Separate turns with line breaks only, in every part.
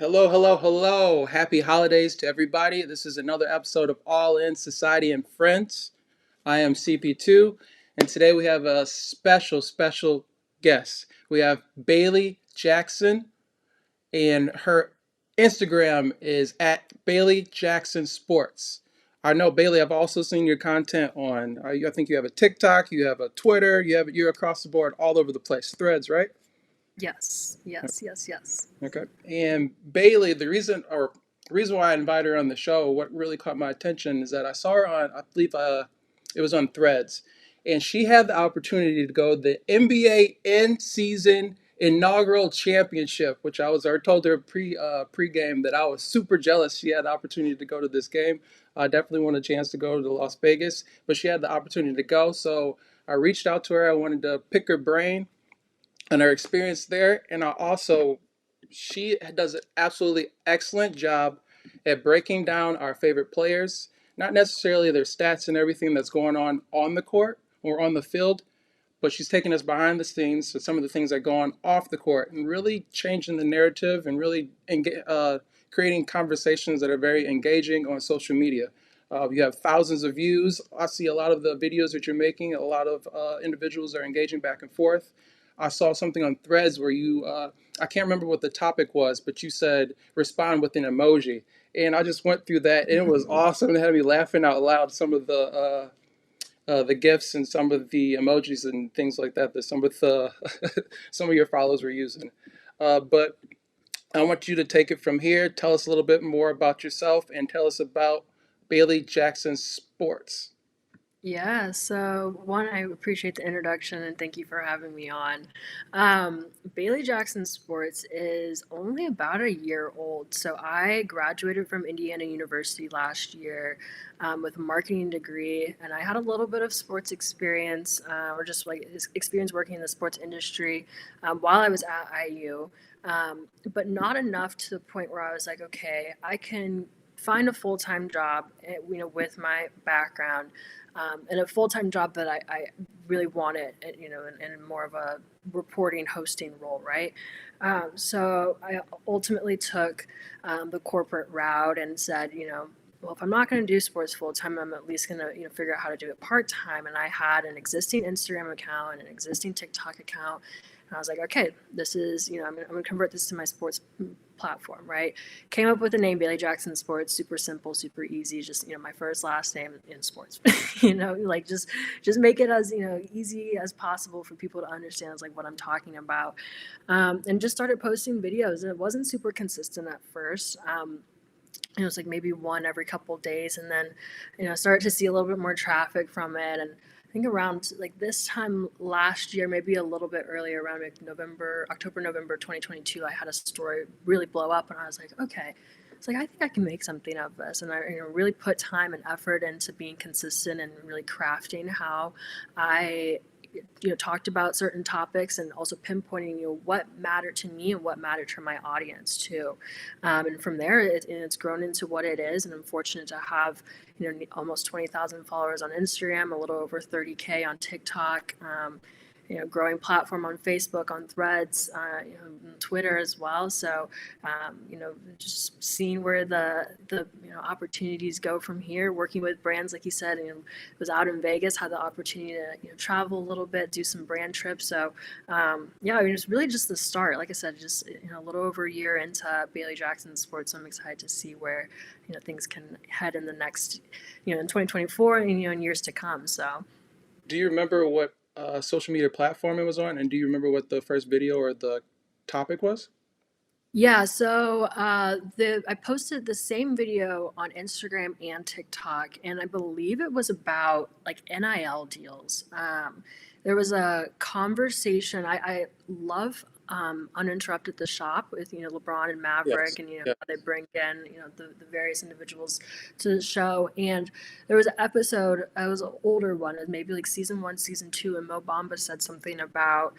Hello, hello, hello. Happy holidays to everybody. This is another episode of All In Society and Friends. I am CP2, and today we have a special guest. We have Bailey Jackson, and her Instagram is at Bailey Jackson Sports. I know, Bailey, I've also seen your content on, I think you have a TikTok, you have a Twitter, you're across the board all over the place. Threads, right?
Yes, yes, yes, yes.
Okay. And Bailey, the reason why I invited her on the show, what really caught my attention is that I saw her on, I believe, it was on Threads, and she had the opportunity to go to the NBA in-season inaugural championship, which I told her pre-game that I was super jealous. She had the opportunity to go to this game. I definitely want a chance to go to Las Vegas, but she had the opportunity to go, so I reached out to her. I wanted to pick her brain and her experience there. And I also, she does an absolutely excellent job at breaking down our favorite players, not necessarily their stats and everything that's going on the court or on the field, but she's taking us behind the scenes to some of the things that go on off the court and really changing the narrative and really creating conversations that are very engaging on social media. You have thousands of views. I see a lot of the videos that you're making. A lot of individuals are engaging back and forth. I saw something on Threads where I can't remember what the topic was, but you said respond with an emoji. And I just went through that, and it was awesome. It had me laughing out loud. Some of the gifs and some of the emojis and things like that that some of the some of your followers were using. But I want you to take it from here. Tell us a little bit more about yourself and tell us about Bailey Jackson Sports.
Yeah, so one, I appreciate the introduction and thank you for having me on. Bailey Jackson Sports is only about a year old. So I graduated from Indiana University last year with a marketing degree, and I had a little bit of sports experience or just like experience working in the sports industry while I was at IU, but not enough to the point where I was like, okay, I can find a full-time job, with my background, and a full-time job that I really wanted, in more of a reporting hosting role, right? So I ultimately took the corporate route and said, well, if I'm not going to do sports full time, I'm at least going to, figure out how to do it part time. And I had an existing Instagram account and an existing TikTok account. And I was like, okay, this is, I'm going to convert this to my sports platform, right? Came up with the name Bailey Jackson Sports, super simple, super easy, just, my first last name in sports, like just make it as, easy as possible for people to understand like what I'm talking about. And just started posting videos, and it wasn't super consistent at first. It was like maybe one every couple of days, and then started to see a little bit more traffic from it. And I think around like this time last year, maybe a little bit earlier, around like November 2022, I had a story really blow up, and I was like, okay, it's like I think I can make something of this. And I really put time and effort into being consistent and really crafting how I talked about certain topics, and also pinpointing what mattered to me and what mattered to my audience too. And from there it's grown into what it is, and I'm fortunate to have almost 20,000 followers on Instagram, a little over 30K on TikTok, growing platform on Facebook, on Threads, Twitter as well. So, just seeing where the opportunities go from here. Working with brands, like you said, was out in Vegas, had the opportunity to travel a little bit, do some brand trips. So, yeah, I mean, it's really just the start. Like I said, just a little over a year into Bailey Jackson Sports. So I'm excited to see where things can head in the next, in 2024 and in years to come. So.
Do you remember what social media platform it was on? And do you remember what the first video or the topic was?
Yeah, so the I posted the same video on Instagram and TikTok, and I believe it was about like NIL deals. There was a conversation. I love Uninterrupted the Shop with LeBron and
Yes.
Maverick, and
Yeah.
how they bring in the various individuals to the show. And there was an episode. It was an older one, it was maybe like season one, season two, and Mo Bamba said something about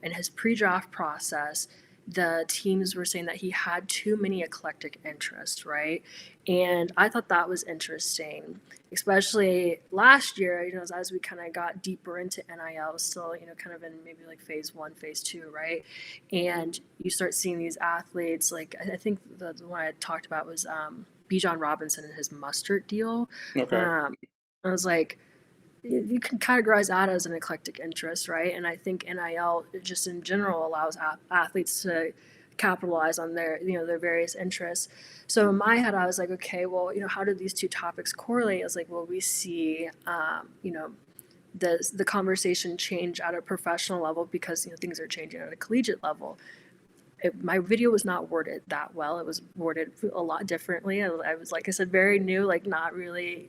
in his pre-draft process, the teams were saying that he had too many eclectic interests, right? And I thought that was interesting, especially last year, as we kind of got deeper into NIL, still, kind of in maybe like phase one, phase two, right? And you start seeing these athletes, like I think the one I talked about was Bijan Robinson and his mustard deal.
Okay.
I was like, you can categorize that as an eclectic interest, right? And I think NIL just in general allows athletes to capitalize on their various interests. So in my head, I was like, okay, well, how do these two topics correlate? I was like, well, we see, the conversation change at a professional level because things are changing at a collegiate level. My video was not worded that well. It was worded a lot differently. I was, like I said, very new, like not really,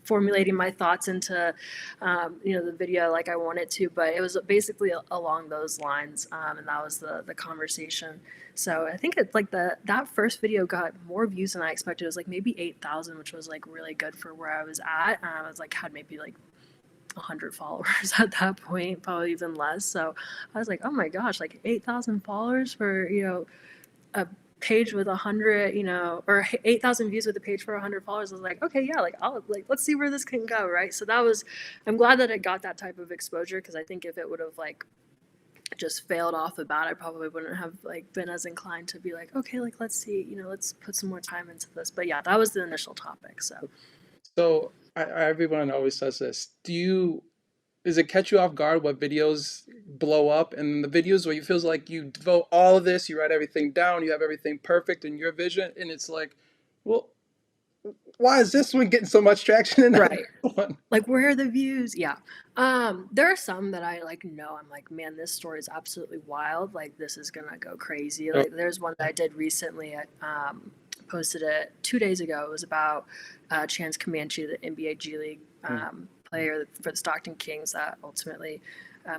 formulating my thoughts into, the video like I wanted to. But it was basically along those lines, and that was the conversation. So I think it's like that first video got more views than I expected. It was like maybe 8,000, which was like really good for where I was at. I was like had maybe like 100 followers at that point, probably even less. So I was like, oh my gosh, like 8,000 followers for, a page with 100, or 8,000 views with a page for 100 followers. I was like, okay, yeah, like let's see where this can go, right? So I'm glad that it got that type of exposure, because I think if it would have like just failed off the bat, I probably wouldn't have like been as inclined to be like, okay, like let's see, let's put some more time into this. But yeah, that was the initial topic.
So everyone always says this. Does it catch you off guard what videos blow up, and the videos where you feels like you devote all of this, you write everything down, you have everything perfect in your vision, and it's like, well, why is this one getting so much traction and that
Right.
one?
Like, where are the views? Yeah. There are some that I like know. I'm like, man, this story is absolutely wild. Like, this is gonna go crazy.
Oh,
Like, there's one that I did recently. I posted it 2 days ago. It was about Chance Comanche, the NBA G League player for the Stockton Kings that ultimately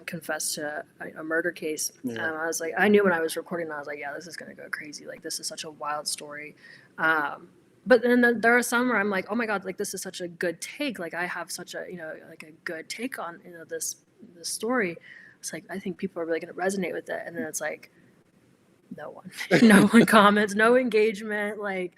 confessed to a murder case.
yeah.
I was like, I knew when I was recording, I was like, yeah, this is gonna go crazy. Like, this is such a wild story. But then there are some where I'm like, oh my god, like this is such a good take. Like I have such a like a good take on this story. It's like I think people are really going to resonate with it. And then it's like no one, no one comments, no engagement. Like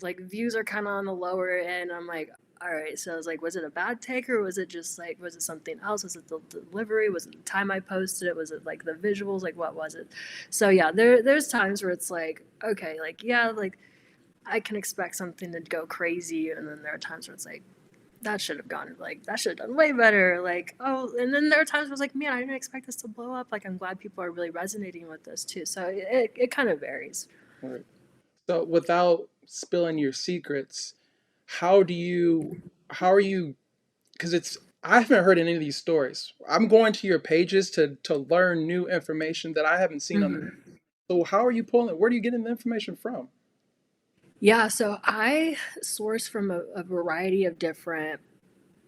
views are kind of on the lower end. I'm like, all right. So I was like, was it a bad take, or was it just like, was it something else? Was it the delivery? Was it the time I posted it? Was it like the visuals? Like what was it? So yeah, there's times where it's like, okay, like yeah, like I can expect something to go crazy, and then there are times where it's like that should have gone like that should have done way better. Like oh, and then there are times where it's like man, I didn't expect this to blow up. Like I'm glad people are really resonating with this too. So it kind of varies.
Right. So without spilling your secrets, how do you, how are you, because it's, I haven't heard any of these stories. I'm going to your pages to learn new information that I haven't seen on the,
Mm-hmm.
so how are you pulling it? Where are you getting the information from?
Yeah, so I source from a variety of different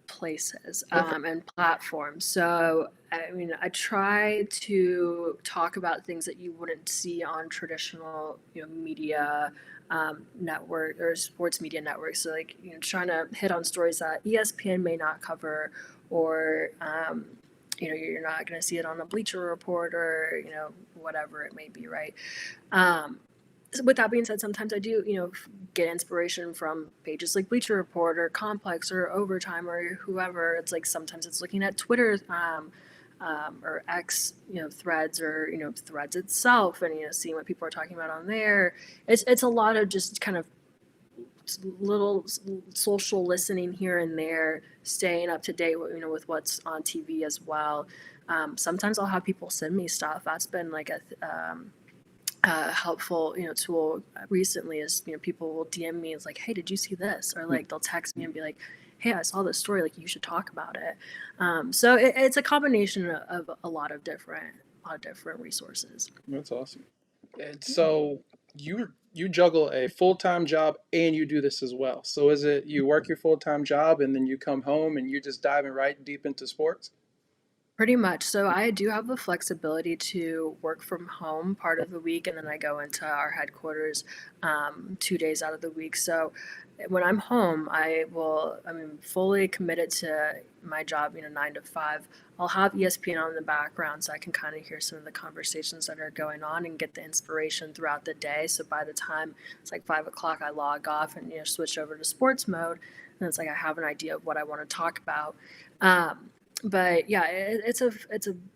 places
Okay.
and platforms. So, I mean, I try to talk about things that you wouldn't see on traditional, media network or sports media networks. So, like, trying to hit on stories that ESPN may not cover, or you're not going to see it on a Bleacher Report, or whatever it may be, right? Um, with that being said, sometimes I do, get inspiration from pages like Bleacher Report or Complex or Overtime or whoever. It's like sometimes it's looking at Twitter or X, threads, or threads itself, and seeing what people are talking about on there. It's a lot of just kind of little social listening here and there, staying up to date with with what's on TV as well. Sometimes I'll have people send me stuff. That's been like a helpful tool recently. Is people will DM me, it's like, hey, did you see this? Or like they'll text me and be like, hey, I saw this story, like you should talk about it. So it's a combination of a lot of different resources.
That's awesome. And so you juggle a full-time job and you do this as well. So is it you work your full-time job and then you come home and you're just diving right deep into sports?
Pretty much. So I do have the flexibility to work from home part of the week, and then I go into our headquarters 2 days out of the week. So when I'm home, I'm fully committed to my job, 9 to 5. I'll have ESPN on in the background so I can kind of hear some of the conversations that are going on and get the inspiration throughout the day. So by the time it's like 5 o'clock, I log off and, switch over to sports mode. And it's like I have an idea of what I want to talk about. Um, but yeah, it's a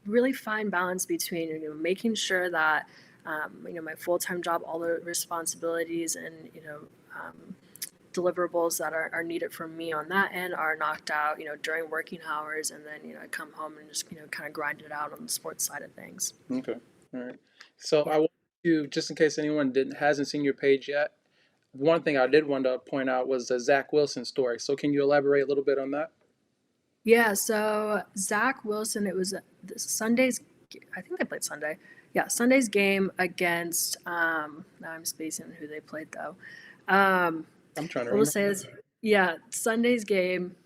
really fine balance between making sure that my full time job, all the responsibilities and um, deliverables that are needed from me on that end are knocked out during working hours, and then I come home and just kind of grind it out on the sports side of things.
Okay. All right. So
Yeah.
I want you, just in case anyone didn't hasn't seen your page yet, one thing I did want to point out was the Zach Wilson story. So can you elaborate a little bit on that?
Yeah, so Zach Wilson, it was this Sunday's, I think they played Sunday. Yeah, Sunday's game against, now I'm spacing on who they played though. Um,
I'm trying to
we'll
remember.
say it's, yeah, Sunday's game.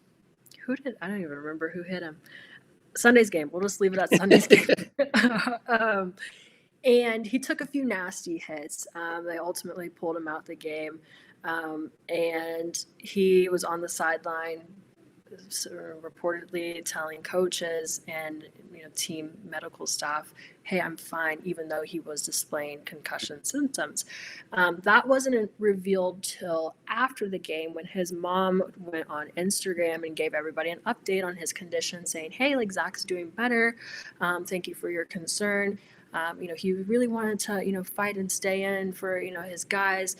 I don't even remember who hit him. Sunday's game. We'll just leave it at Sunday's game. um, and he took a few nasty hits. They ultimately pulled him out the game. And he was on the sideline reportedly telling coaches and team medical staff, "Hey, I'm fine," even though he was displaying concussion symptoms. That wasn't revealed till after the game when his mom went on Instagram and gave everybody an update on his condition, saying, "Hey, like Zach's doing better. Thank you for your concern." He really wanted to, fight and stay in for, his guys.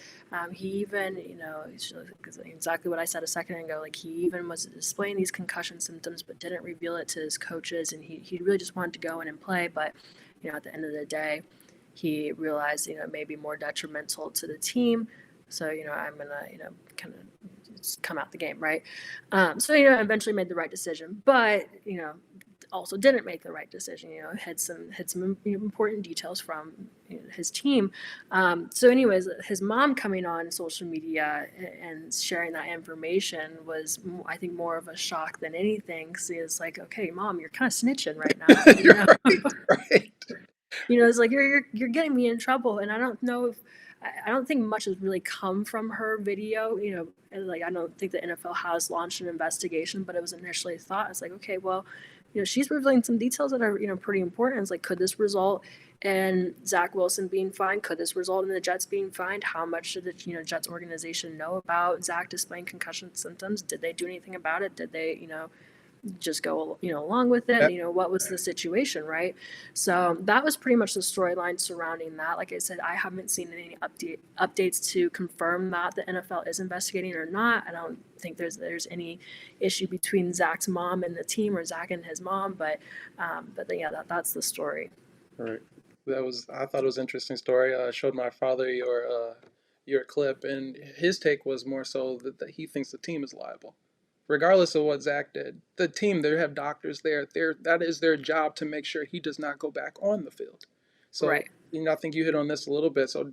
He even, exactly what I said a second ago, like he even was displaying these concussion symptoms, but didn't reveal it to his coaches. And he really just wanted to go in and play. But, at the end of the day, he realized, it may be more detrimental to the team. So, I'm going to, kind of come out the game, right? So, eventually made the right decision. But, also didn't make the right decision. Had some important details from his team. So, anyways, his mom coming on social media and sharing that information was, I think, more of a shock than anything. So it's like, okay, mom, you're kind of snitching right now.
Right, right.
It's like you're getting me in trouble, and I don't know if. I don't think much has really come from her video, and like I don't think the NFL has launched an investigation, but it was initially thought it's like, okay, well, she's revealing some details that are, pretty important. It's like, could this result in Zach Wilson being fined? Could this result in the Jets being fined? How much should the, Jets organization know about Zach displaying concussion symptoms? Did they do anything about it? Did they, just go, along with it?
That,
What was the situation, right? So that was pretty much the storyline surrounding that. Like I said, I haven't seen any updates to confirm that the NFL is investigating or not. I don't think there's any issue between Zach's mom and the team, or Zach and his mom, but yeah, that's the story.
right. I thought it was an interesting story. I showed my father your clip, and his take was more so that he thinks the team is liable, regardless of what Zach did. The team, they have doctors there. That is their job to make sure he does not go back on the field. So,
Right.
I think you hit on this a little bit. So,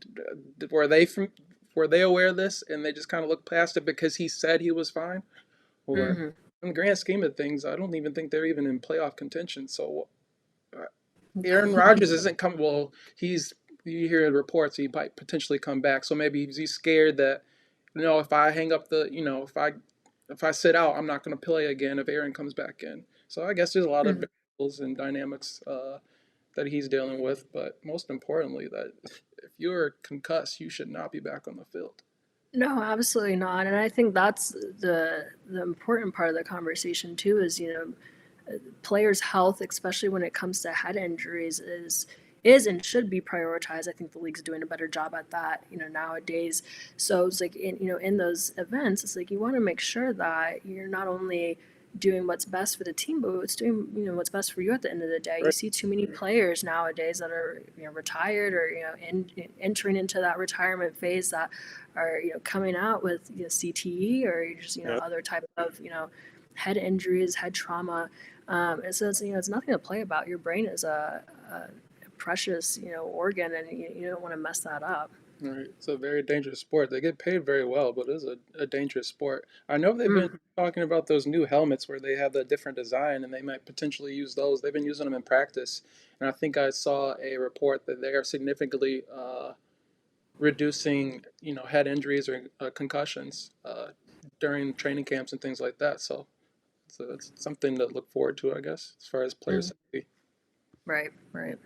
were they aware of this and they just kind of looked past it because he said he was fine? Or
Hmm.
in the grand scheme of things, I don't even think they're even in playoff contention. So, Aaron Rodgers isn't coming. Well, you hear reports he might potentially come back. So maybe he's scared that if I hang up if I sit out, I'm not going to play again if Aaron comes back in. So I guess there's a lot of
Hmm.
variables and dynamics that he's dealing with. But most importantly, that if you're concussed, you should not be back on the field.
No, absolutely not. And I think that's the important part of the conversation too, is players' health, especially when it comes to head injuries, is and should be prioritized. I think the league's doing a better job at that, nowadays. So it's like in those events, it's like you want to make sure that you're not only doing what's best for the team, but it's doing what's best for you at the end of the day. You
Right.
see too many players nowadays that are retired, or entering into that retirement phase, that are coming out with CTE, or just
Yeah.
other type of head injuries, head trauma. And so it's nothing to play about. Your brain is a precious organ, and you don't want to mess that up.
Right. It's a very dangerous sport. They get paid very well, but it is a dangerous sport. I know they've been
Mhm.
talking about those new helmets where they have the different design and they might potentially use those. They've been using them in practice. And I think I saw a report that they are significantly reducing, head injuries or concussions during training camps and things like that. So it's something to look forward to, I guess, as far as player
Mhm.
safety.
Right, right.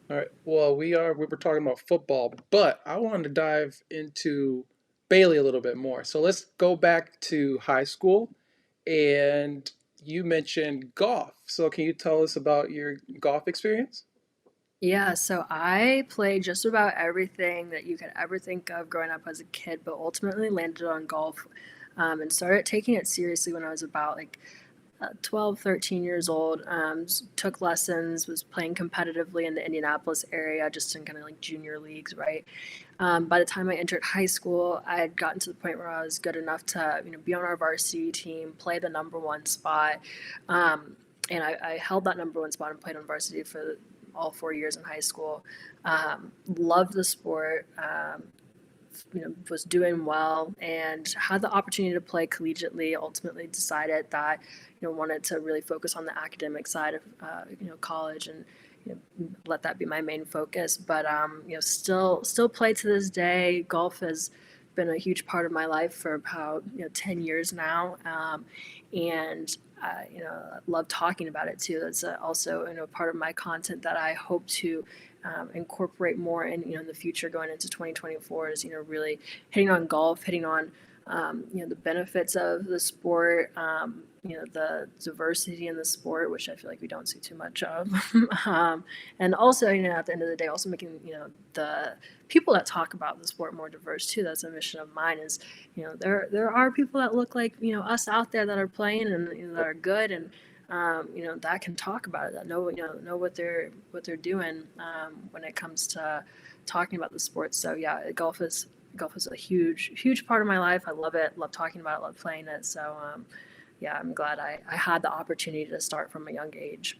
All right. Well, we were talking about football, but I wanted to dive into Bailey a little bit more. So let's go back to high school, and you mentioned golf. So can you tell us about your golf experience?
Yeah, so I played just about everything that you could ever think of growing up as a kid, but ultimately landed on golf, and started taking it seriously when I was about 12, 13 years old. Took lessons, was playing competitively in the Indianapolis area, just in kind of like junior leagues, right? By the time I entered high school, I had gotten to the point where I was good enough to, be on our varsity team, play the number one spot. Um, and I held that number one spot and played on varsity for all 4 years in high school. Loved the sport. Was doing well and had the opportunity to play collegiately. Ultimately, decided that wanted to really focus on the academic side of college and let that be my main focus. But still play to this day. Golf has been a huge part of my life for about 10 years now, and I love talking about it too. That's also part of my content that I hope to incorporate more in the future going into 2024 is really hitting on golf, hitting on the benefits of the sport, the diversity in the sport, which I feel like we don't see too much of. And also, at the end of the day, also making, the people that talk about the sport more diverse too. That's a mission of mine is, there are people that look like, us out there that are playing and that are good and, that can talk about it, that know what they're doing when it comes to talking about the sport. So yeah, golf is a huge part of my life. I love it, love talking about it, love playing it. So yeah, I'm glad I had the opportunity to start from a young age.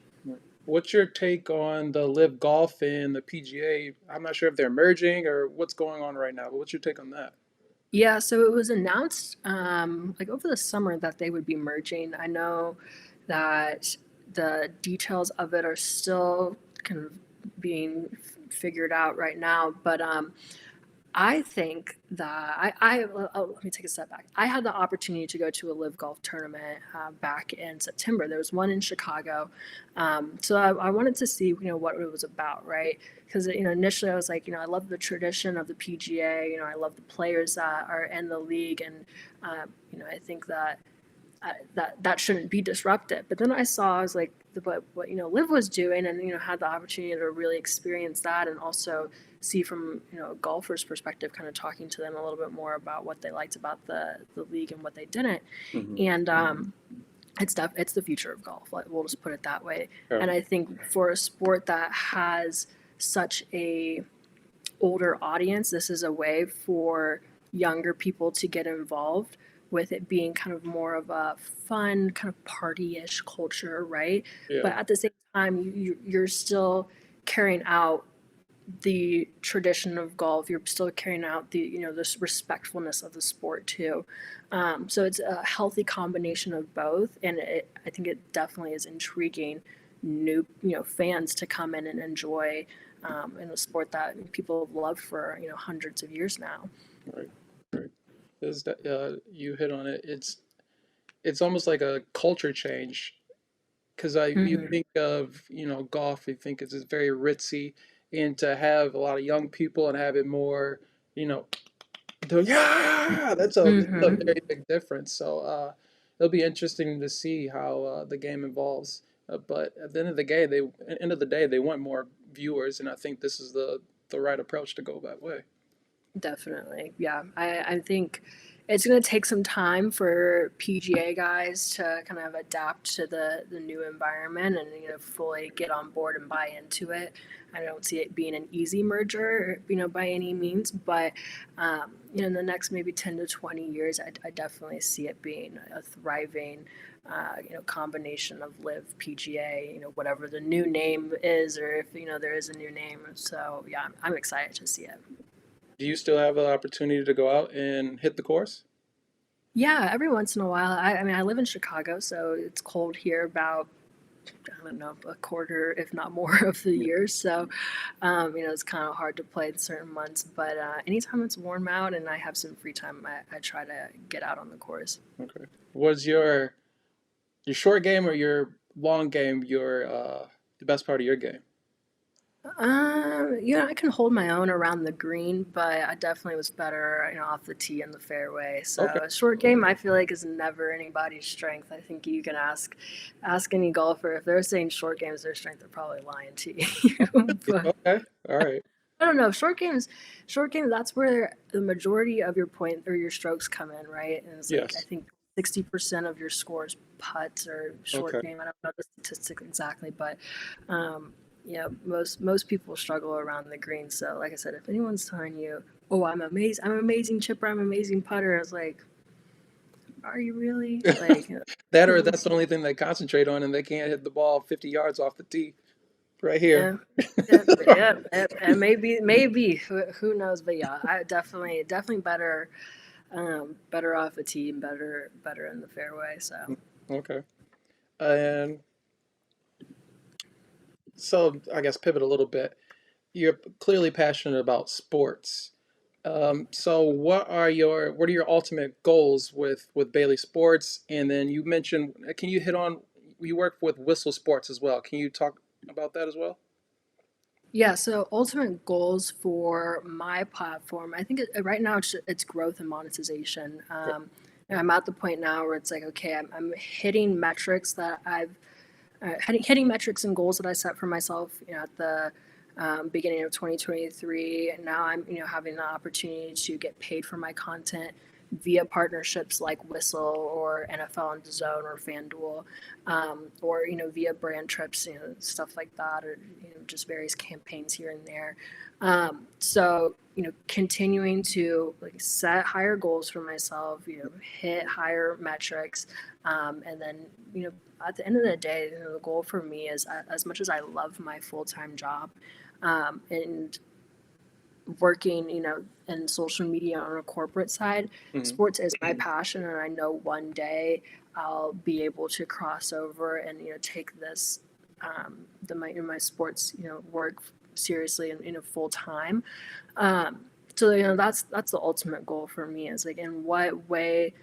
What's your take on the Live Golf and the PGA? I'm not sure if they're merging or what's going on right now, but what's your take on that?
Yeah, so it was announced like over the summer that they would be merging. I know that the details of it are still kind of being figured out right now, but I think that let me take a step back. I had the opportunity to go to a live golf tournament back in September. There was one in Chicago, so I wanted to see what it was about, right? Because initially I was like, I love the tradition of the PGA. I love the players that are in the league, and I think that that shouldn't be disrupted. But then I saw, I was like, what Liv was doing, and had the opportunity to really experience that, and also see from a golfer's perspective, kind of talking to them a little bit more about what they liked about the league and what they didn't.
Hmm.
And it's the future of golf. Like, we'll just put it that way.
Yeah.
And I think for a sport that has such a older audience, this is a way for younger people to get involved with it being kind of more of a fun kind of party-ish culture, right?
Yeah.
But at the same time, you're still carrying out the tradition of golf. You're still carrying out the this respectfulness of the sport too. So it's a healthy combination of both, and I think it definitely is intriguing new fans to come in and enjoy in a sport that people have loved for hundreds of years now.
Right. Right. Is that you hit on it? It's almost like a culture change because you
Mm-hmm.
think of golf, you think it's just very ritzy, and to have a lot of young people and have it more, you know, yeah, that's a
Mm-hmm.
very big difference. So it'll be interesting to see how the game evolves. But at the end of the day, they want more viewers, and I think this is the right approach to go that way.
Definitely. Yeah. I think it's going to take some time for PGA guys to kind of adapt to the new environment and, fully get on board and buy into it. I don't see it being an easy merger, by any means, but, in the next maybe 10 to 20 years, I definitely see it being a thriving, combination of Live PGA, whatever the new name is, or if, there is a new name. So, yeah, I'm excited to see it.
Do you still have the opportunity to go out and hit the course?
Yeah, every once in a while. I mean, I live in Chicago, so it's cold here about, I don't know, a quarter, if not more, of the year. So, it's kind of hard to play in certain months. But anytime it's warm out and I have some free time, I try to get out on the course.
Okay. Was your short game or your long game your the best part of your game?
I can hold my own around the green, but I definitely was better, off the tee and the fairway. So
Okay.
a short game, I feel like, is never anybody's strength. I think you can ask any golfer if they're saying short game is their strength, they're probably lying to you. But
Okay. All right.
I don't know. Short games. That's where the majority of your point or your strokes come in, right? And it's like I
Yes.
think 60% of your scores putts or short
Okay.
game. I don't know the statistic exactly, but um, most people struggle around the green. So, like I said, if anyone's telling you, "Oh, I'm amazing chipper, I'm amazing putter," it's like, are you really? Like,
That or that's the only thing they concentrate on, and they can't hit the ball 50 yards off the tee right here.
yeah. Yeah, yeah, and maybe who knows? But yeah, I definitely better off a team, better in the fairway. So
Okay. And so I guess pivot a little bit. You're clearly passionate about sports. So what are your ultimate goals with Bailey Sports? And then you mentioned, can you hit on you work with Whistle Sports as well? Can you talk about that as well?
yeah, so ultimate goals for my platform, I think right now it's growth and monetization.
Okay.
And I'm at the point now where it's like, okay, I'm hitting metrics that I've hitting metrics and goals that I set for myself, at the beginning of 2023. And now I'm, having the opportunity to get paid for my content via partnerships like Whistle or NFL on DAZN or FanDuel, or via brand trips, stuff like that, or just various campaigns here and there. So continuing to like set higher goals for myself, hit higher metrics, and then at the end of the day, the goal for me is as much as I love my full time job, and working, in social media on a corporate side,
Mhm.
sports is my passion, and I know one day I'll be able to cross over and take this my sports work seriously and full time. So that's the ultimate goal for me is like in what way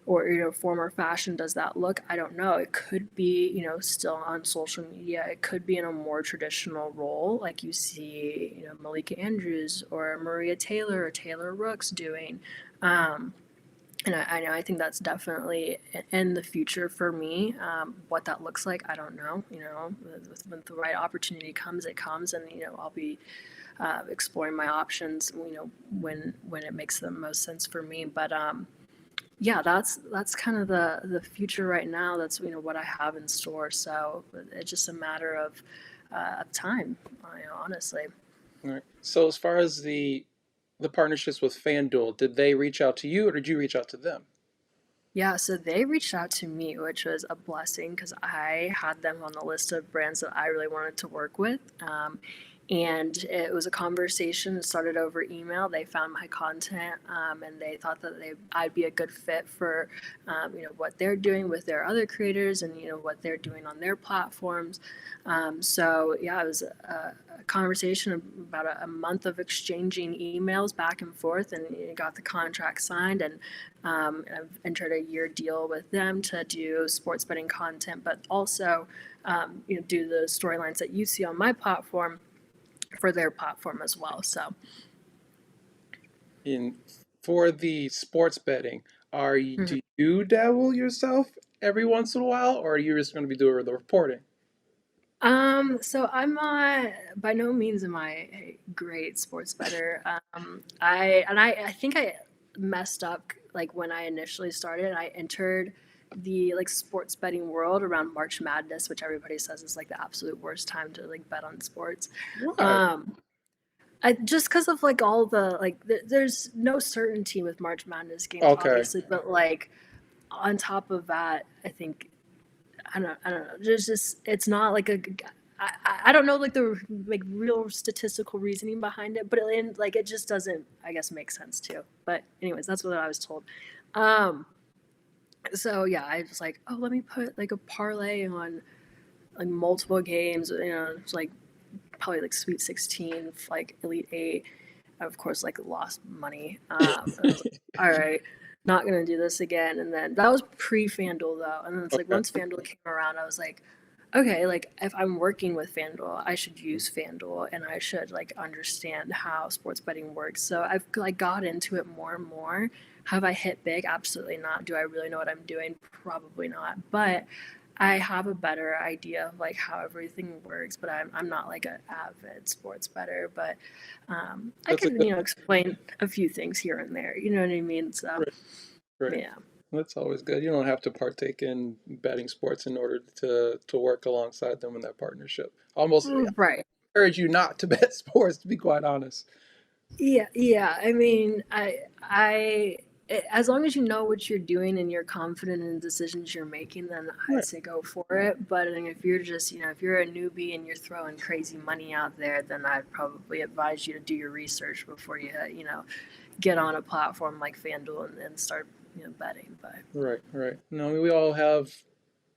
or form or fashion does that look? I don't know. It could be still on social media. It could be in a more traditional role like you see Malika Andrews or Maria Taylor or Taylor Rooks doing. um, and I think that's definitely in the future for me. What that looks like, I don't know. When the right opportunity comes, it comes, and I'll be exploring my options. When it makes the most sense for me. But yeah, that's kind of the future right now. That's what I have in store. So it's just a matter of time, honestly.
All right. So as far as the partnerships with FanDuel, did they reach out to you or did you reach out to them?
Yeah, so they reached out to me, which was a blessing because I had them on the list of brands that I really wanted to work with. And it was a conversation that started over email. They found my content, and they thought that I'd be a good fit for what they're doing with their other creators and what they're doing on their platforms. So yeah, it was a conversation of about a month of exchanging emails back and forth, and got the contract signed. And I've entered a year deal with them to do sports betting content, but also do the storylines that you see on my platform for their platform as well. So
In for the sports betting,
mhm.
do you dabble yourself every once in a while, or are you just going to be doing the reporting?
So I'm not, by no means am I a great sports better. I think I messed up like when I initially started. I entered the like sports betting world around March Madness, which everybody says is like the absolute worst time to like bet on sports.
Why?
Um, I just because of like all the like there's no certainty with March Madness games,
Okay.
obviously, but like on top of that, I think I don't know. There's just it's not like I don't know like the like real statistical reasoning behind it, but it just doesn't, I guess, make sense too. But anyways, that's what I was told. Um, so yeah, I was like, oh, let me put like a parlay on like multiple games. It's like probably like Sweet 16, like Elite Eight. I, of course, like lost money. I was like, all right, not gonna do this again. And then that was pre FanDuel though. And then it's like
Okay.
once FanDuel came around, I was like, okay, like if I'm working with FanDuel, I should use FanDuel and I should like understand how sports betting works. So I've like got into it more and more. Have I hit big? Absolutely not. Do I really know what I'm doing? Probably not. But I have a better idea of like how everything works, but I'm not like an avid sports bettor, but I
That's a
can
good.
explain a few things here and there. You know what I mean? So
Right. Right.
yeah,
That's always good. You don't have to partake in betting sports in order to work alongside them in that partnership. Almost
right.
encourage you not to bet sports, to be quite honest.
Yeah, yeah. I mean, as long as you know what you're doing and you're confident in the decisions you're making, then I'd
Right.
say go for it. But I mean, if you're just, if you're a newbie and you're throwing crazy money out there, then I'd probably advise you to do your research before you get on a platform like FanDuel and start, betting. But
Right. Right. No, I mean, we all have,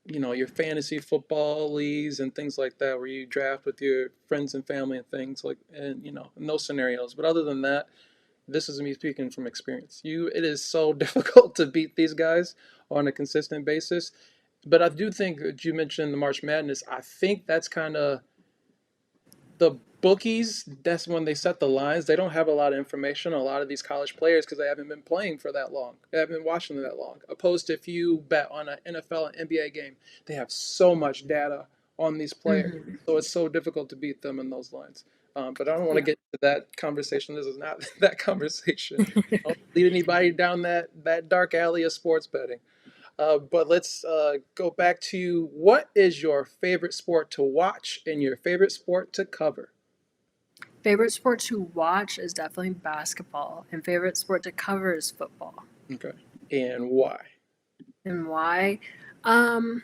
your fantasy football leagues and things like that where you draft with your friends and family and things like, and in those scenarios. But other than that, this is me speaking from experience. It is so difficult to beat these guys on a consistent basis. But I do think that you mentioned the March Madness. I think that's kind of the bookies. That's when they set the lines. They don't have a lot of information on a lot of these college players because they haven't been playing for that long. They haven't been watching them that long. Opposed to if you bet on an NFL and NBA game, they have so much data on these players.
hmm
So it's so difficult to beat them in those lines. But I don't want to
yeah.
get to that conversation. This is not that conversation. Don't lead anybody down that dark alley of sports betting. But let's go back to what is your favorite sport to watch and your favorite sport to cover?
Favorite sport to watch is definitely basketball, and favorite sport to cover is football.
Okay. And why?
And why? Um,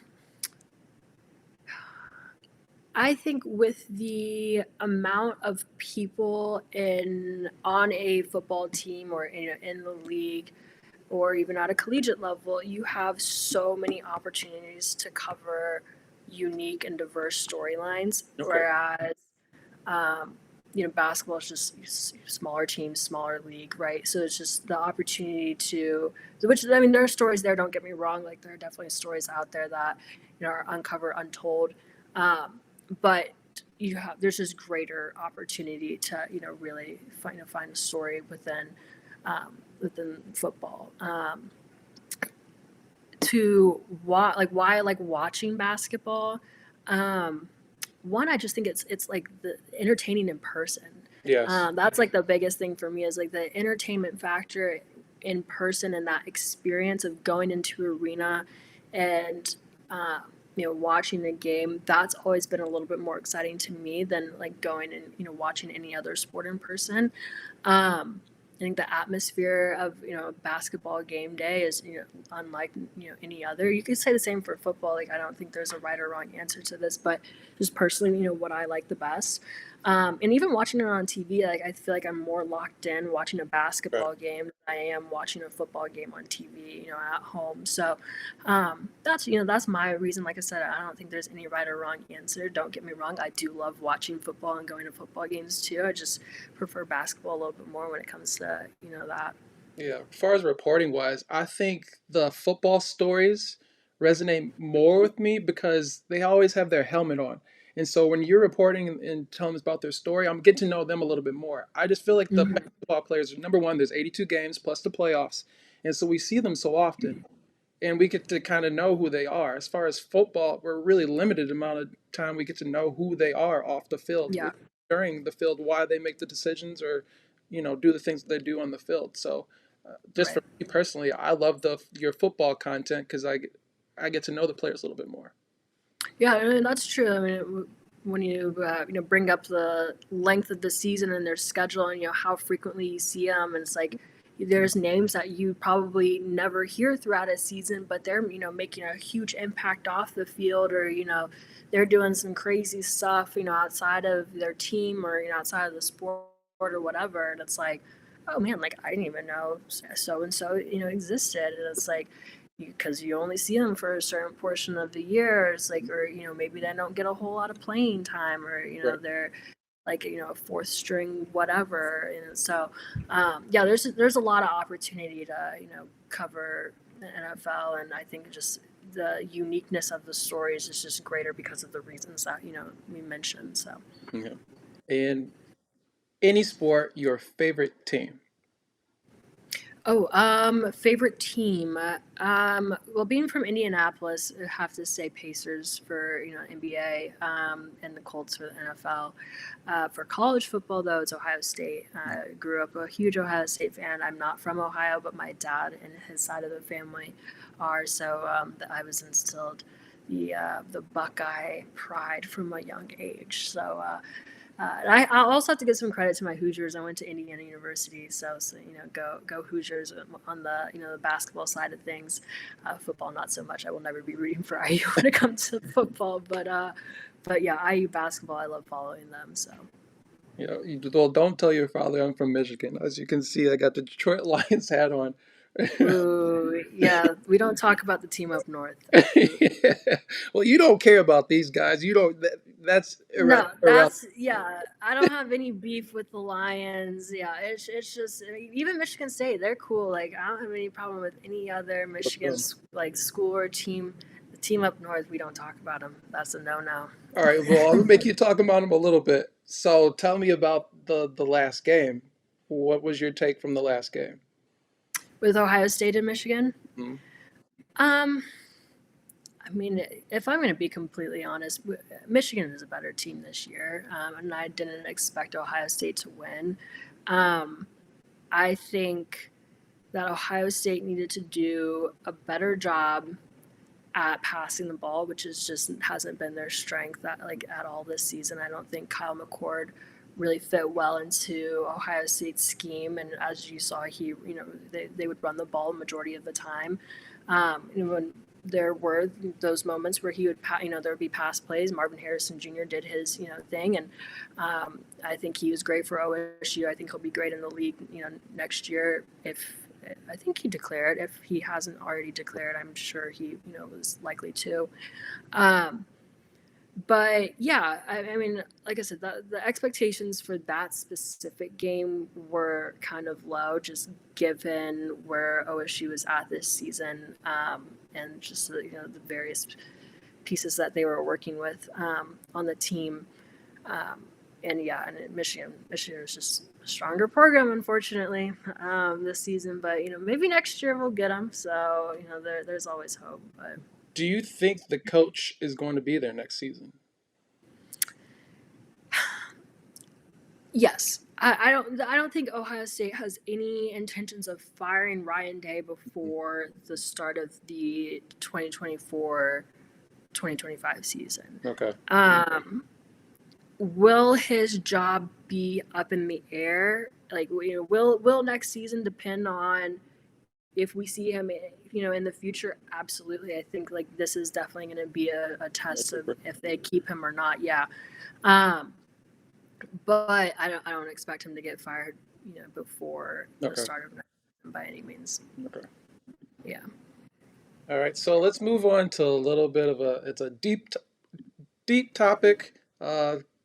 I think with the amount of people in on a football team or in the league or even at a collegiate level, you have so many opportunities to cover unique and diverse storylines.
Okay.
Whereas um, basketball is just smaller teams, smaller league, right? So it's just the opportunity to, which I mean, there are stories there. Don't get me wrong. Like there are definitely stories out there that are uncovered, untold, but there's this greater opportunity to really find a story within football. To why I like watching basketball. Um, One, I just think it's like the entertaining in person.
Yes.
That's like the biggest thing for me is like the entertainment factor in person and that experience of going into arena and um, watching the game. That's always been a little bit more exciting to me than like going and watching any other sport in person. I think the atmosphere of a basketball game day is unlike any other. You could say the same for football. Like I don't think there's a right or wrong answer to this, but just personally, what I like the best. And even watching it on TV, like I feel like I'm more locked in watching a
Okay.
basketball game than I am watching a football game on TV, at home. So that's my reason. Like I said, I don't think there's any right or wrong answer. Don't get me wrong, I do love watching football and going to football games too. I just prefer basketball a little bit more when it comes to that.
Yeah. As far as reporting wise, I think the football stories resonate more with me because they always have their helmet on. And so when you're reporting and telling us about their story, I'm getting to know them a little bit more. I just feel like the
hmm
basketball players, number one, there's 82 games plus the playoffs. And so we see them so often. And we get to kind of know who they are. As far as football, we're really limited amount of time we get to know who they are off the field,
Yeah,
during the field, why they make the decisions or, do the things that they do on the field. So, just
right.
for me personally, I love the your football content because I get to know the players a little bit more.
Yeah, I mean, that's true. I mean, when you bring up the length of the season and their schedule and how frequently you see them, and it's like there's names that you probably never hear throughout a season, but they're, making a huge impact off the field, or, they're doing some crazy stuff, outside of their team, or, outside of the sport or whatever. And it's like, oh man, like I didn't even know so and so, existed. And it's like, because you only see them for a certain portion of the year. It's like, or, maybe they don't get a whole lot of playing time, or,
Right.
they're like, a fourth string, whatever. And so, yeah, there's a lot of opportunity to, cover the NFL. And I think just the uniqueness of the stories is just greater because of the reasons that, we mentioned. So.
Yeah. In any sport, your favorite team.
Oh, favorite team. Well, being from Indianapolis, I have to say Pacers for, NBA, and the Colts for the NFL. For college football, though, it's Ohio State. I grew up a huge Ohio State fan. I'm not from Ohio, but my dad and his side of the family are. So I was instilled the Buckeye pride from a young age. So I also have to give some credit to my Hoosiers. I went to Indiana University, so go Hoosiers on the the basketball side of things. Football, not so much. I will never be rooting for IU when it comes to football, but yeah, IU basketball, I love following them. So.
Well, don't tell your father I'm from Michigan. As you can see, I got the Detroit Lions hat on.
Ooh, yeah, we don't talk about the team up north.
Yeah. Well, you don't care about these guys. You don't. That's
No,
irrelevant.
yeah. I don't have any beef with the Lions. Yeah, it's just, I mean, even Michigan State, they're cool. Like I don't have any problem with any other Michigan like school or team. The team up north, we don't talk about them. That's a no-no.
All right. Well, I'll make you talk about them a little bit. So, tell me about the last game. What was your take from the last game?
With Ohio State and Michigan,
Hmm.
um, I mean, if I'm going to be completely honest, Michigan is a better team this year, and I didn't expect Ohio State to win. Um, I think that Ohio State needed to do a better job at passing the ball, which is just hasn't been their strength at all this season. I don't think Kyle McCord really fit well into Ohio State's scheme, and as you saw, they would run the ball majority of the time. When there were those moments where he would, there would be pass plays. Marvin Harrison Jr. did his, thing, and I think he was great for OSU. I think he'll be great in the league, next year. If I think he declared, if he hasn't already declared, I'm sure he, was likely to. Um, but yeah, I mean, like I said, the expectations for that specific game were kind of low, just given where OSU was at this season, and just the various pieces that they were working with on the team. Um, and yeah, and Michigan is just a stronger program, unfortunately, this season. But maybe next year we'll get them. So there's always hope. But
Do you think the coach is going to be there next season?
yes, I don't think Ohio State has any intentions of firing Ryan Day before the start of the 2024-2025 season.
Okay.
Will his job be up in the air? Like, will next season depend on if we see him, in the future? Absolutely. I think like this is definitely going to be a test of if they keep him or not. Yeah. Um, but I don't expect him to get fired, before the
Okay.
start of next season by any means.
Okay.
Yeah.
All right. So let's move on to a little bit of it's a deep topic,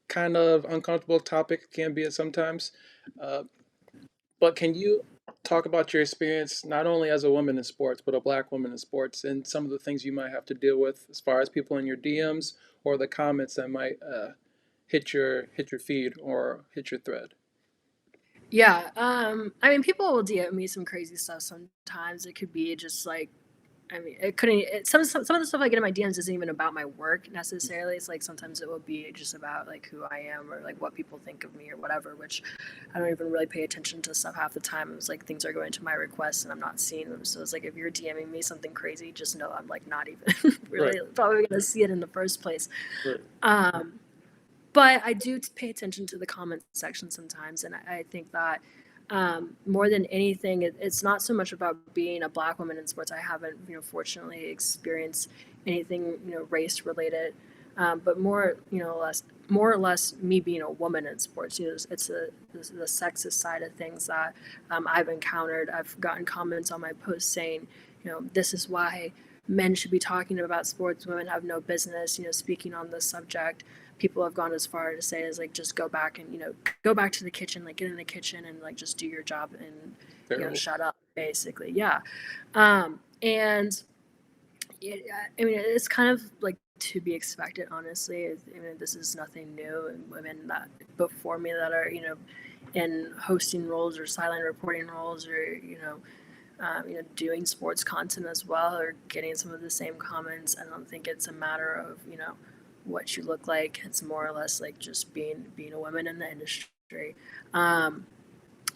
kind of uncomfortable topic can be at sometimes. Uh, but can you talk about your experience not only as a woman in sports, but a black woman in sports, and some of the things you might have to deal with as far as people in your DMs or the comments that might hit your feed or hit your thread?
Yeah. I mean, people will DM me some crazy stuff sometimes. It could be just like, I mean, it couldn't. Some of the stuff I get in my DMs isn't even about my work necessarily. It's like sometimes it will be just about like who I am or like what people think of me or whatever. Which I don't even really pay attention to stuff half the time. It's like things are going to my requests and I'm not seeing them. So it's like if you're DMing me something crazy, just know I'm like not even
Right.
really probably gonna see it in the first place.
Right.
Um, but I do pay attention to the comment section sometimes, and I think that More than anything, it's not so much about being a black woman in sports. I haven't, fortunately experienced anything, race related, but more or less me being a woman in sports. It's the sexist side of things that I've encountered. I've gotten comments on my post saying, this is why men should be talking about sports. Women have no business, speaking on this subject. People have gone as far to say is like just go back and go back to the kitchen, like get in the kitchen and like just do your job and
Terrible.
shut up, basically. Yeah. And I mean, it's kind of like to be expected, honestly. I mean, this is nothing new, and women that before me that are in hosting roles or silent reporting roles or doing sports content as well are getting some of the same comments. I don't think it's a matter of what you look like. It's more or less like just being a woman in the industry. And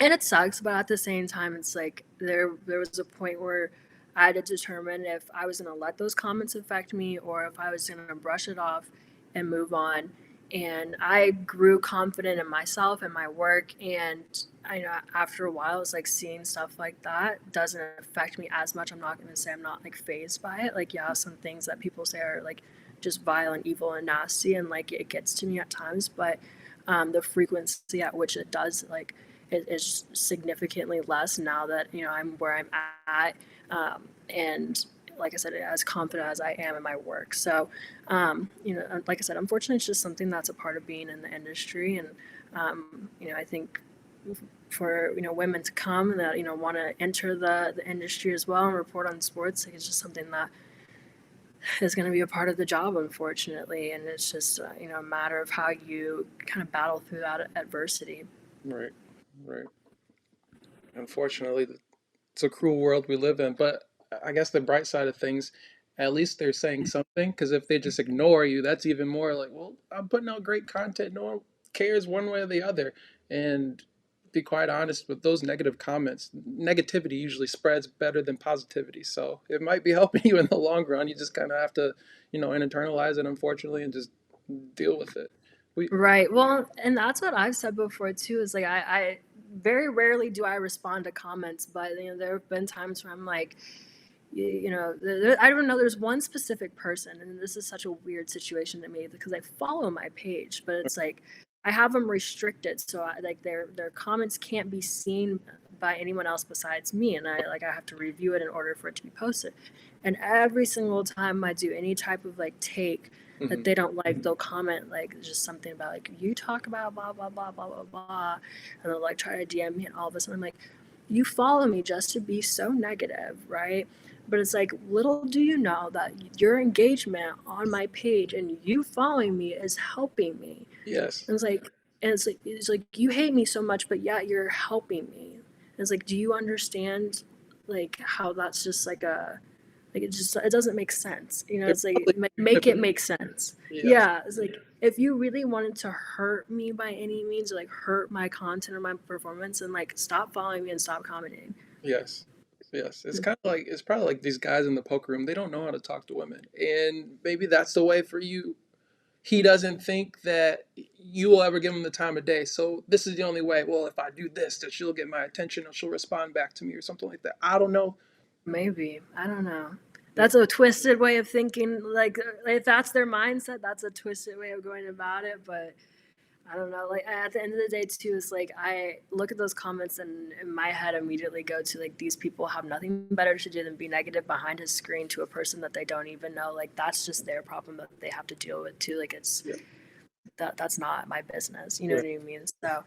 it sucks, but at the same time, it's like there was a point where I had to determine if I was going to let those comments affect me or if I was going to brush it off and move on. And I grew confident in myself and my work. And I know after a while, it's like seeing stuff like that doesn't affect me as much. I'm not going to say I'm not like phased by it. Like, yeah, some things that people say are like just vile and evil and nasty, and like it gets to me at times. But the frequency at which it does, like, is significantly less now that I'm where I'm at, and like I said, as confident as I am in my work. So, like I said, unfortunately, it's just something that's a part of being in the industry, and I think for women to come that want to enter the industry as well and report on sports, like, it's just something that is going to be a part of the job, unfortunately, and it's just a matter of how you kind of battle through that adversity.
Right. Right. Unfortunately, it's a cruel world we live in. But I guess the bright side of things, at least they're saying something. Because if they just ignore you, that's even more like, well, I'm putting out great content. No one cares one way or the other. And be quite honest with those negative comments, negativity usually spreads better than positivity. So it might be helping you in the long run. You just kind of have to, internalize it, unfortunately, and just deal with it. We,
Right. Well, and that's what I've said before too, is like I very rarely do I respond to comments, but there have been times where I'm like, I don't know, there's one specific person, and this is such a weird situation to me because I follow my page, but it's like I have them restricted, so like their comments can't be seen by anyone else besides me, and I have to review it in order for it to be posted. And every single time I do any type of like take that
Mhm.
they don't like, they'll comment like just something about like you talk about blah blah blah blah blah blah, and they'll like try to DM me and all of a sudden I'm like, you follow me just to be so negative, right? But it's like, little do you know that your engagement on my page and you following me is helping me.
Yes.
And it's like you hate me so much, but yet you're helping me. And it's like, do you understand like how that's just like it doesn't make sense. It's like make it make sense.
Yes.
Yeah, it's like if you really wanted to hurt me by any means or like hurt my content or my performance, and like stop following me and stop commenting.
Yes. Yes. It's probably like these guys in the poker room, they don't know how to talk to women. And maybe that's the way for you. He doesn't think that you will ever give him the time of day. So this is the only way. Well, if I do this, that she'll get my attention or she'll respond back to me or something like that. I don't know.
Maybe. I don't know.
Yeah.
That's a twisted way of thinking. Like, if that's their mindset, that's a twisted way of going about it. But I don't know. Like, at the end of the day, too, it's like I look at those comments and in my head immediately go to like, these people have nothing better to do than be negative behind his screen to a person that they don't even know. Like, that's just their problem that they have to deal with, too. Like, it's
Yeah.
that's not my business. You know
Yeah.
what I mean? So,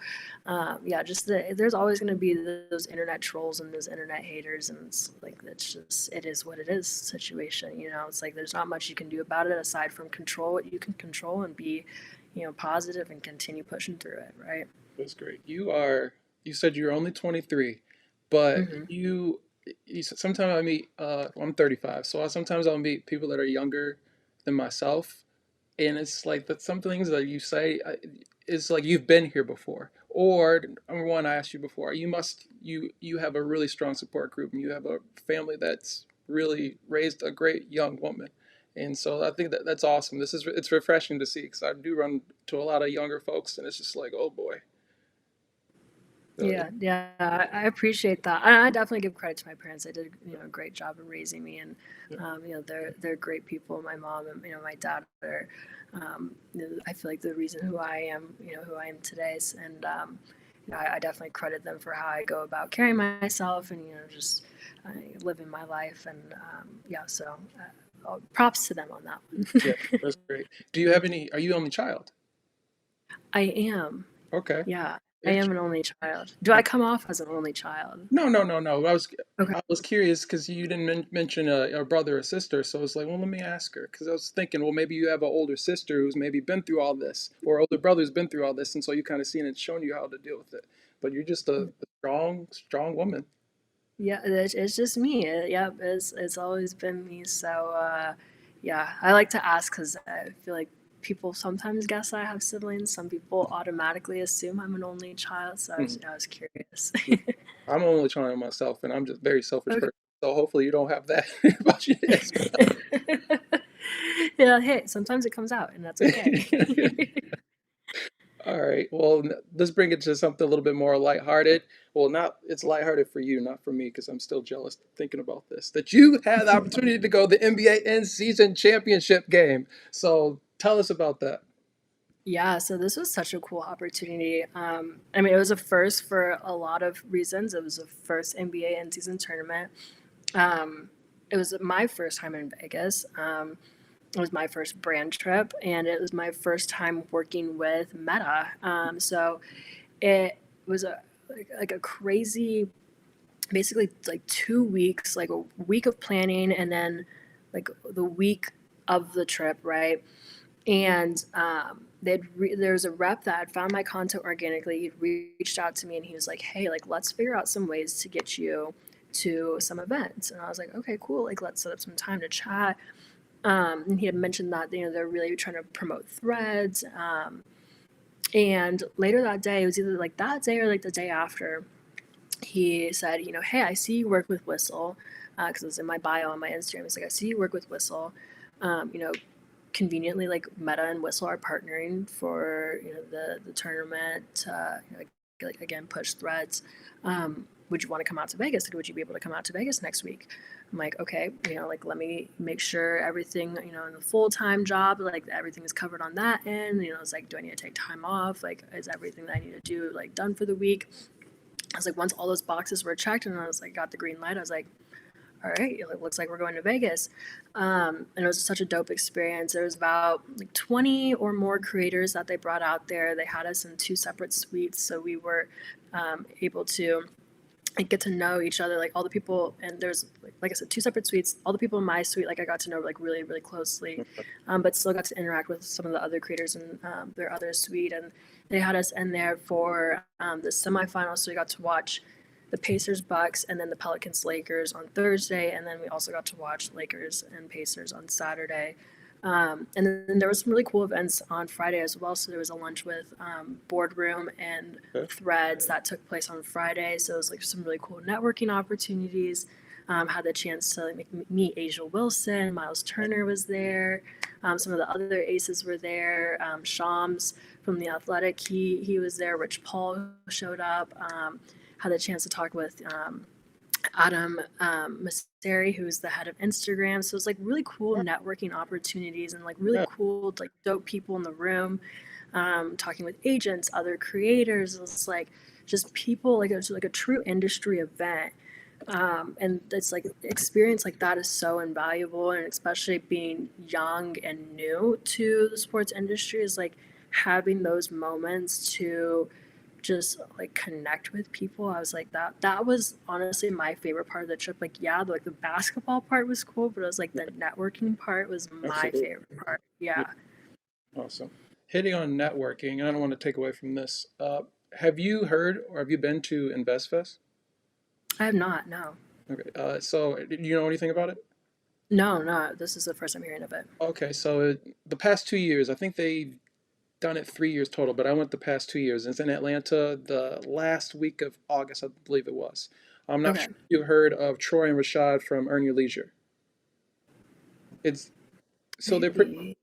yeah, just there's always going to be those internet trolls and those internet haters, and it's like it's just it is what it is situation. It's like there's not much you can do about it aside from control what you can control and be, positive and continue pushing through it. Right.
That's great. You said you're only 23, but
Hmm.
sometimes I meet, I'm 35, so sometimes I'll meet people that are younger than myself. And it's like that some things that you say is like you've been here before, or number one, I asked you before, you have a really strong support group and you have a family that's really raised a great young woman. And so I think that's awesome. It's refreshing to see because I do run to a lot of younger folks and it's just like, oh boy.
Yeah, yeah, I appreciate that. I definitely give credit to my parents. They did, a great job of raising me, and
Yeah.
they're great people. My mom and my dad are, I feel like the reason who I am, who I am today. And I definitely credit them for how I go about carrying myself and just living my life. And yeah, so props to them on that
Yeah,
one.
that's great. Do you have any? Are you only child?
I am,
Okay.
yeah, I
If
am an only child. Do I come off as an only child?
No, no, no, no.
Okay.
I was curious because you didn't mention a brother or sister, so I was like, well, let me ask her because I was thinking, well, maybe you have an older sister who's maybe been through all this, or older brother who's been through all this, and so you kind of seen it, shown you how to deal with it. But you're just a strong, strong woman.
Yeah, it's just me. Yep, it's always been me. So, yeah, I like to ask because I feel like people sometimes guess I have siblings. Some people automatically assume I'm an only child. So
Mhm.
I was curious.
Yeah. I'm only trying myself, and I'm just a very selfish
Okay.
person. So hopefully you don't have that about you as
Yeah, hey, sometimes it comes out, and that's okay.
well. All right. Well, let's bring it to something a little bit more lighthearted. Well, not it's lighthearted for you, not for me, because I'm still jealous thinking about this. That you had the opportunity to go to the NBA in-season championship game. So tell us about that.
Yeah, so this was such a cool opportunity. I mean, it was a first for a lot of reasons. It was the first NBA in season tournament. Um, it was my first time in Vegas. It was my first brand trip, and it was my first time working with Meta. So it was like a crazy, basically like 2 weeks, like a week of planning, and then like the week of the trip, right? And there was a rep that had found my content organically. He reached out to me and he was like, "Hey, like let's figure out some ways to get you to some events." And I was like, "Okay, cool. Like let's set up some time to chat." And he had mentioned that they're really trying to promote Threads. And later that day, it was either like that day or like the day after. He said, "Hey, I see you work with Whistle," because it was in my bio on my Instagram. He's like, "I see you work with Whistle. Um, you know, conveniently, like Meta and Whistle are partnering for the tournament to like again push Threads. Would you want to come out to Vegas? Like, would you be able to come out to Vegas next week?" I'm like, "Okay, like let me make sure everything in the full time job, like everything is covered on that end. It's like, do I need to take time off? Like, is everything that I need to do like done for the week?" I was like, once all those boxes were checked and I was like, got the green light, I was like, all right, it looks like we're going to Vegas. And it was such a dope experience. There was about like 20 or more creators that they brought out there. They had us in two separate suites. So we were able to like get to know each other, like all the people. And there's, like I said, two separate suites. All the people in my suite, like I got to know like really, really closely, but still got to interact with some of the other creators in their other suite. And they had us in there for the semifinals. So we got to watch the Pacers Bucks and then the Pelicans Lakers on Thursday, and then we also got to watch Lakers and Pacers on Saturday. And then there was some really cool events on Friday as well. So there was a lunch with Boardroom and
Okay.
Threads that took place on Friday. So it was like some really cool networking opportunities. Had the chance to like, meet Asia Wilson, Miles Turner was there. Some of the other aces were there. Shams from the Athletic, he was there. Rich Paul showed up. Had a chance to talk with Adam Mosseri, who's the head of Instagram. So it was like really cool networking opportunities and like really
Yeah.
cool, like dope people in the room, talking with agents, other creators. It was like just people, like it was like a true industry event. And it's like experience like that is so invaluable, and especially being young and new to the sports industry is like having those moments to just like connect with people. I was like that was honestly my favorite part of the trip. Like yeah, like the basketball part was cool, but it was like the networking part was my
Absolutely.
favorite part.
Yeah.
Yeah.
Awesome. Hitting on networking, and I don't want to take away from this. Have you heard or have you been to InvestFest?
I have not, no.
Okay. So do you know anything about it?
No, no. This is the first I'm hearing of it.
Okay. So the past 2 years, I think they done it 3 years total, but I went the past 2 years. It's in Atlanta the last week of August, I believe it was. I'm not
Okay.
sure if you've heard of Troy and Rashad from Earn Your Leisure. It's so they're
Maybe.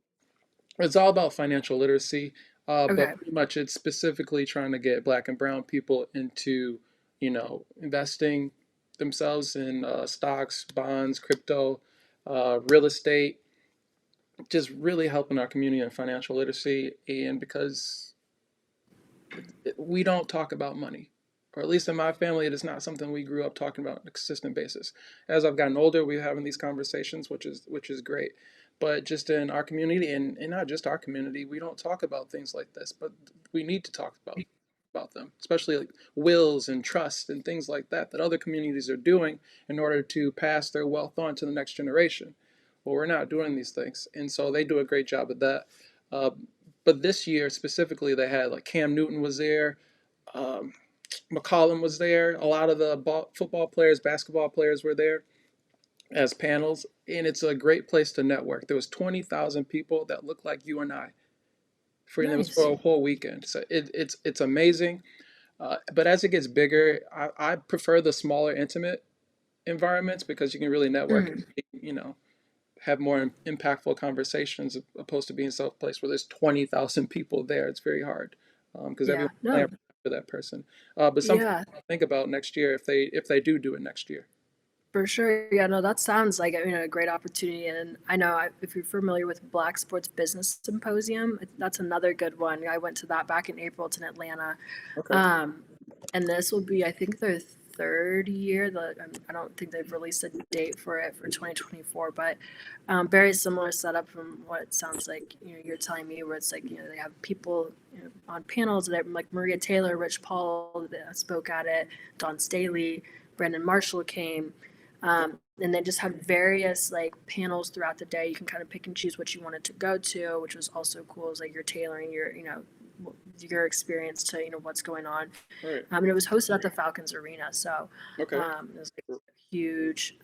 it's all about financial literacy. But
Okay.
pretty much it's specifically trying to get black and brown people into, investing themselves in stocks, bonds, crypto, real estate, just really helping our community in financial literacy. And because we don't talk about money, or at least in my family, it is not something we grew up talking about on a consistent basis. As I've gotten older, we're having these conversations, which is great. But just in our community, and not just our community, we don't talk about things like this. But we need to talk about them, especially like wills and trust and things like that that other communities are doing in order to pass their wealth on to the next generation. Well, we're not doing these things, and so they do a great job of that. Uh, but this year specifically, they had like Cam Newton was there, um, McCollum was there. A lot of the football players, basketball players were there as panels, and it's a great place to network. There was 20,000 people that looked like you and I. And it was
Nice.
for a whole weekend. So it's amazing. But as it gets bigger, I prefer the smaller, intimate environments because you can really network
Mm.
and have more impactful conversations opposed to being self-placed where there's 20,000 people there. It's very hard because
Yeah.
everyone's playing
No.
for that person. But something
Yeah.
to think about next year if they do it next year.
For sure. Yeah, no, that sounds like a great opportunity. And I know if you're familiar with Black Sports Business Symposium, that's another good one. I went to that back in April. It's in Atlanta.
Okay.
Um, and this will be, I think, their third year. I don't think they've released a date for it for 2024, but very similar setup from what it sounds like you're telling me, where it's like they have people on panels that like Maria Taylor, Rich Paul that spoke at it, Don Staley, Brandon Marshall came. And then just had various like panels throughout the day. You can kind of pick and choose what you wanted to go to, which was also cool. It was like you're tailoring your experience to what's going on.
All right.
And it was hosted at the Falcons Arena, so
Okay.
it was like huge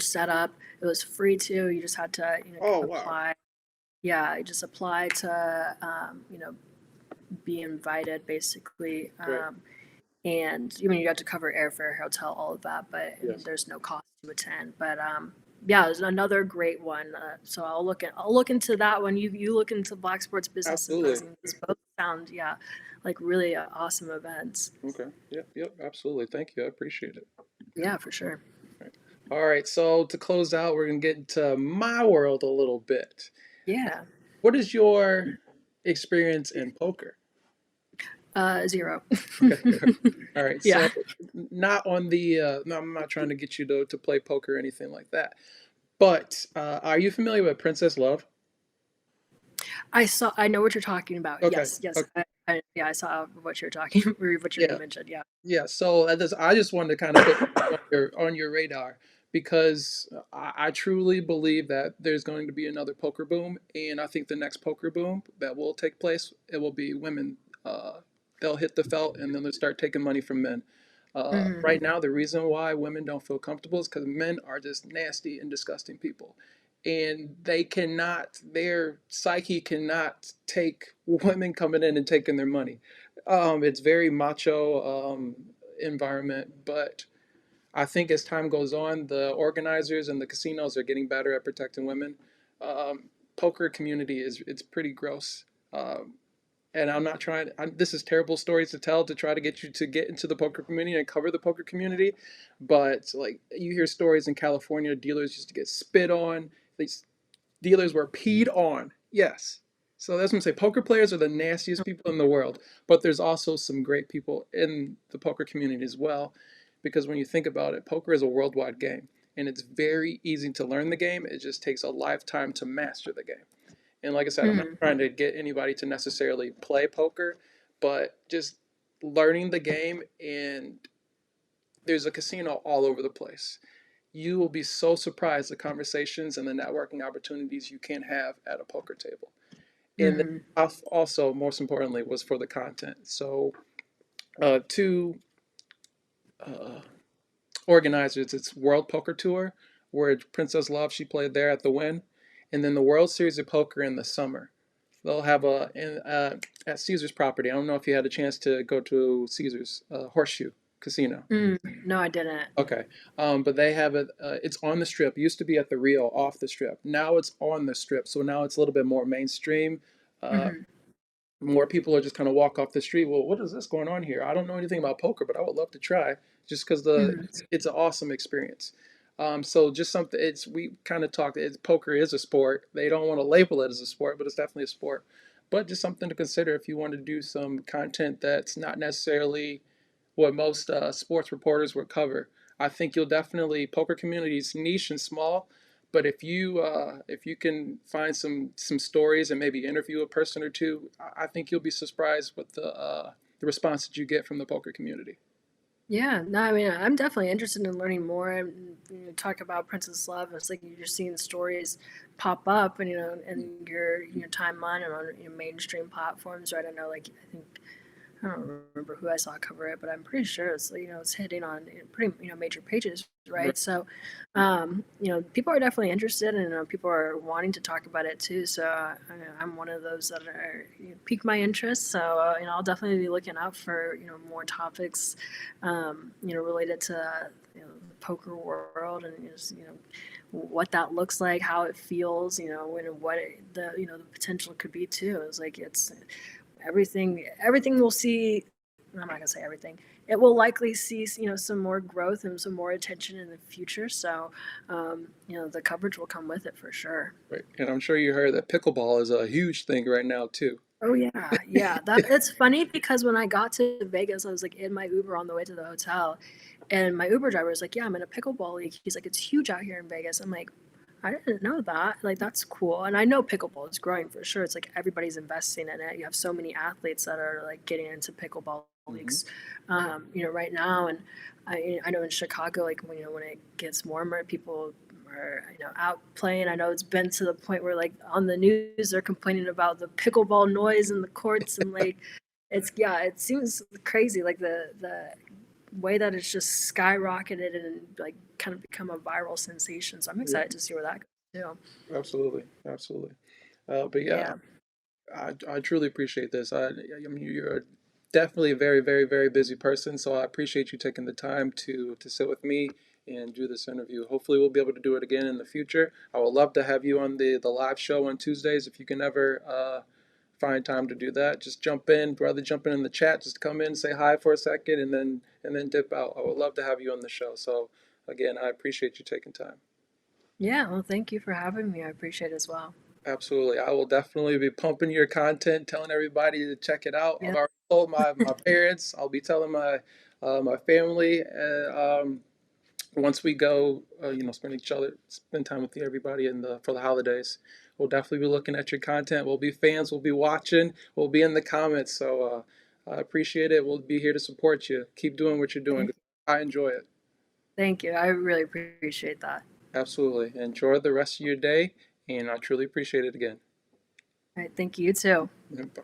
setup. It was free too. You just had to
Oh wow.
apply. Yeah, you just apply to be invited basically.
Right.
And you have to cover airfare, hotel, all of that, but
Yes.
there's no cost to attend. But yeah, there's another great one. So I'll look into that one. You look into Black Sports Business
Absolutely.
Symposium. These both sound like really awesome events.
Okay. Yep. Yep. Absolutely. Thank you. I appreciate it.
Yeah, for sure.
Right. All right. So to close out, we're gonna get into my world a little bit.
Yeah.
What is your experience in poker?
0.
Okay. All right. So
Yeah.
not on the no, I'm not trying to get you to play poker or anything like that. But are you familiar with Princess Love?
I know what you're talking about.
Okay.
Yes, yes.
Okay.
Yeah, I saw what you're talking or what you
Yeah.
mentioned. Yeah.
Yeah. So I just wanted to kind of put on your radar because I truly believe that there's going to be another poker boom, and I think the next poker boom that will take place, it will be women. They'll hit the felt and then they'll start taking money from men.
Hmm.
Right now, the reason why women don't feel comfortable is because men are just nasty and disgusting people. And their psyche cannot take women coming in and taking their money. It's very macho environment, but I think as time goes on, the organizers and the casinos are getting better at protecting women. Poker community it's pretty gross. And I'm not trying. This is terrible stories to tell to try to get you to get into the poker community and cover the poker community, but like you hear stories in California, dealers used to get spit on. These dealers were peed on. Yes. So that's what I'm saying. Poker players are the nastiest people in the world, but there's also some great people in the poker community as well, because when you think about it, poker is a worldwide game, and it's very easy to learn the game. It just takes a lifetime to master the game. And like I said, I'm not
Hmm.
trying to get anybody to necessarily play poker, but just learning the game. And there's a casino all over the place. You will be so surprised the conversations and the networking opportunities you can have at a poker table. And then
Hmm.
also, most importantly, was for the content. So, two uh, organizers, it's World Poker Tour, where Princess Love, she played there at the Win, and then the World Series of Poker in the summer. They'll have at Caesar's property. I don't know if you had a chance to go to Caesar's Horseshoe Casino.
No, I didn't.
Okay, but they have it. It's on the Strip. It used to be at the Rio, off the Strip. Now it's on the Strip, so now it's a little bit more mainstream. Uh,
Hmm.
more people are just kind of walk off the street. Well, what is this going on here? I don't know anything about poker, but I would love to try just because
Mhm.
it's an awesome experience. So just something it's we kind of talked. Poker is a sport. They don't want to label it as a sport, but it's definitely a sport. But just something to consider if you want to do some content that's not necessarily what most sports reporters would cover. I think you'll definitely poker community is niche and small, but if you can find some stories and maybe interview a person or two, I think you'll be surprised with the response that you get from the poker community.
Yeah, no, I mean, I'm definitely interested in learning more. And talk about Princess Love. It's like you're just seeing stories pop up, and and your timeline and on mainstream platforms, right? I know, like I think I don't remember who I saw cover it, but I'm pretty sure it's it's hitting on pretty major pages,
Right.
right? So, people are definitely interested, and people are wanting to talk about it too. So I'm one of those that are pique my interest. So I'll definitely be looking out for more topics, related to the poker world and what that looks like, how it feels, and what the potential could be too. It's like it's everything we'll see. I'm not gonna say everything. It will likely see some more growth and some more attention in the future. So the coverage will come with it for sure.
Right. And I'm sure you heard that pickleball is a huge thing right now too.
Oh yeah, yeah. That it's funny because when I got to Vegas, I was like in my Uber on the way to the hotel, and my Uber driver was like, "Yeah, I'm in a pickleball league." He's like, "It's huge out here in Vegas." I'm like, "I didn't know that. Like, that's cool." And I know pickleball is growing for sure. It's like everybody's investing in it. You have so many athletes that are like getting into pickleball
Hmm.
leagues, right now. And I know in Chicago, like when it gets warmer, people are out playing. I know it's been to the point where like on the news they're complaining about the pickleball noise in the courts, and like it seems crazy, like the way that it's just skyrocketed and like kind of become a viral sensation. So I'm
Yeah,
excited to see where that goes too.
absolutely, absolutely. But yeah,
Yeah.
I truly appreciate this. I mean, you're definitely a very, very, very busy person, so I appreciate you taking the time to sit with me and do this interview. Hopefully, we'll be able to do it again in the future. I would love to have you on the live show on Tuesdays if you can ever find time to do that. Just jump in, rather jump in the chat. Just come in, say hi for a second, and then dip out. I would love to have you on the show. So again, I appreciate you taking time.
Yeah, well, thank you for having me. I appreciate it as well.
Absolutely. I will definitely be pumping your content, telling everybody to check it out. I've
Yeah.
already told my parents. I'll be telling my family. Once we go, spend time with everybody for the holidays. We'll definitely be looking at your content. We'll be fans. We'll be watching. We'll be in the comments. So I appreciate it. We'll be here to support you. Keep doing what you're doing.
Thank,
I enjoy it.
thank you. I really appreciate that.
Absolutely. Enjoy the rest of your day, and I truly appreciate it again.
All right, thank you too.
Bye.